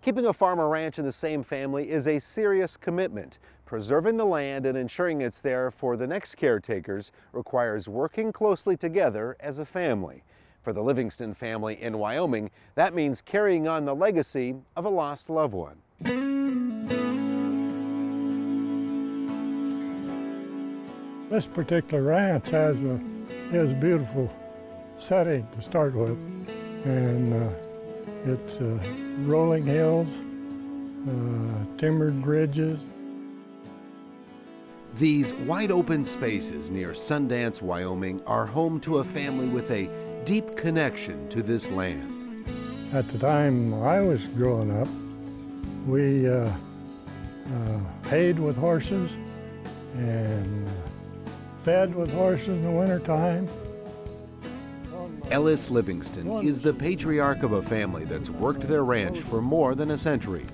Keeping a farm or ranch in the same family is a serious commitment. Preserving the land and ensuring it's there for the next caretakers requires working closely together as a family. For the Livingston family in Wyoming, that means carrying on the legacy of a lost loved one. This particular ranch has a beautiful setting to start with, and it's rolling hills, timbered ridges. These wide open spaces near Sundance, Wyoming are home to a family with a deep connection to this land. At the time I was growing up, we hayed with horses and fed with horses in the wintertime. Ellis Livingston is the patriarch of a family that's worked their ranch for more than a century.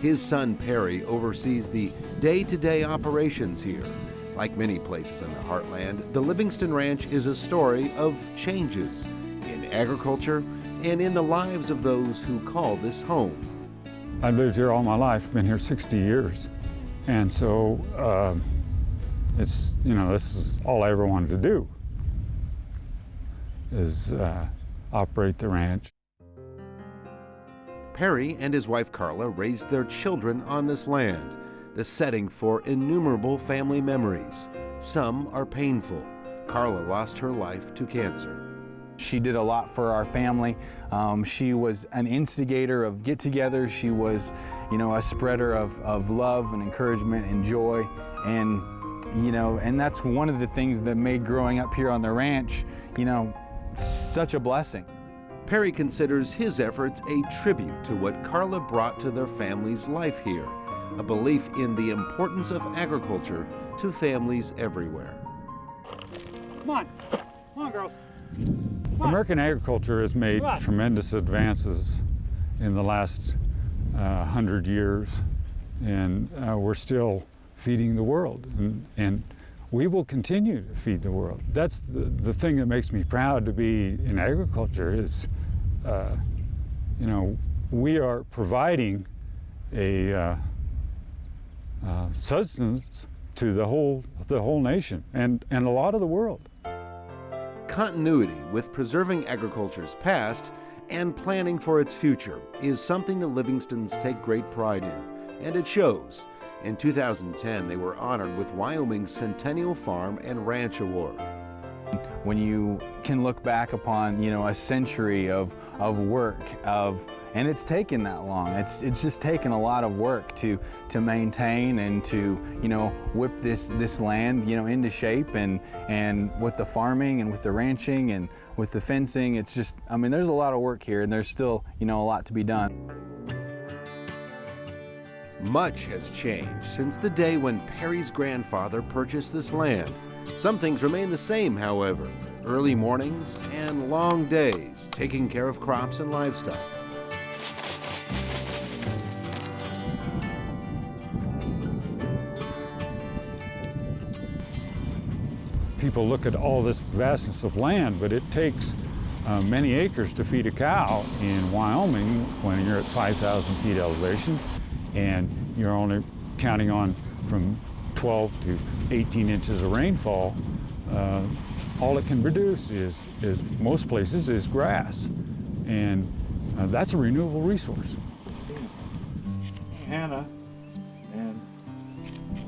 His son Perry oversees the day-to-day operations here. Like many places in the Heartland, the Livingston Ranch is a story of changes in agriculture and in the lives of those who call this home. I've lived here all my life, been here 60 years. And so this is all I ever wanted to do, is operate the ranch. Perry and his wife Carla raised their children on this land, the setting for innumerable family memories. Some are painful. Carla lost her life to cancer. She did a lot for our family. She was an instigator of get-togethers. She was, a spreader of love and encouragement and joy. And that's one of the things that made growing up here on the ranch, such a blessing. Perry considers his efforts a tribute to what Carla brought to their family's life here, a belief in the importance of agriculture to families everywhere. Come on, girls. Come on. American agriculture has made tremendous advances in the last 100 years, and we're still feeding the world, and we will continue to feed the world. That's the thing that makes me proud to be in agriculture is, we are providing a sustenance to the whole nation and a lot of the world. Continuity with preserving agriculture's past and planning for its future is something the Livingstons take great pride in, and it shows. In 2010, they were honored with Wyoming's Centennial Farm and Ranch Award. When you can look back upon, a century of work, and it's taken that long. It's just taken a lot of work to maintain and to, whip this land, into shape, and with the farming and with the ranching and with the fencing. It's just, there's a lot of work here, and there's still, a lot to be done. Much has changed since the day when Perry's grandfather purchased this land. Some things remain the same, however. Early mornings and long days taking care of crops and livestock. People look at all this vastness of land, but it takes many acres to feed a cow in Wyoming when you're at 5,000 feet elevation, and you're only counting on from 12 to 18 inches of rainfall. All it can produce is most places is grass, and that's a renewable resource. Hannah and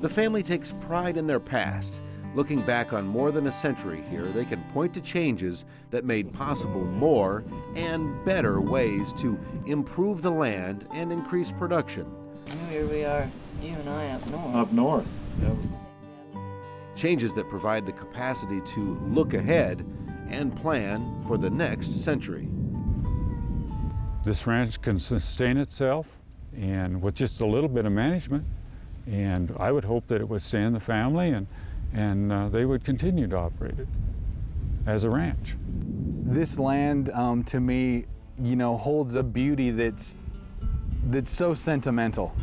the family takes pride in their past. Looking back on more than a century here, they can point to changes that made possible more and better ways to improve the land and increase production. Here we are, you and I up north. up north. Yep. Changes that provide the capacity to look ahead and plan for the next century. This ranch can sustain itself, and with just a little bit of management, and I would hope that it would stay in the family, and they would continue to operate it as a ranch. This land, to me, holds a beauty that's so sentimental.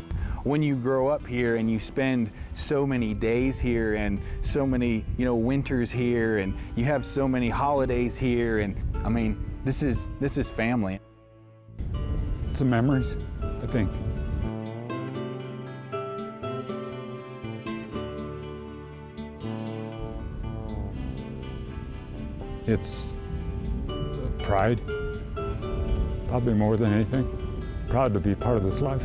When you grow up here and you spend so many days here and so many, winters here, and you have so many holidays here, and this is family. It's the memories I think. It's pride, probably more than anything. Proud to be part of this life.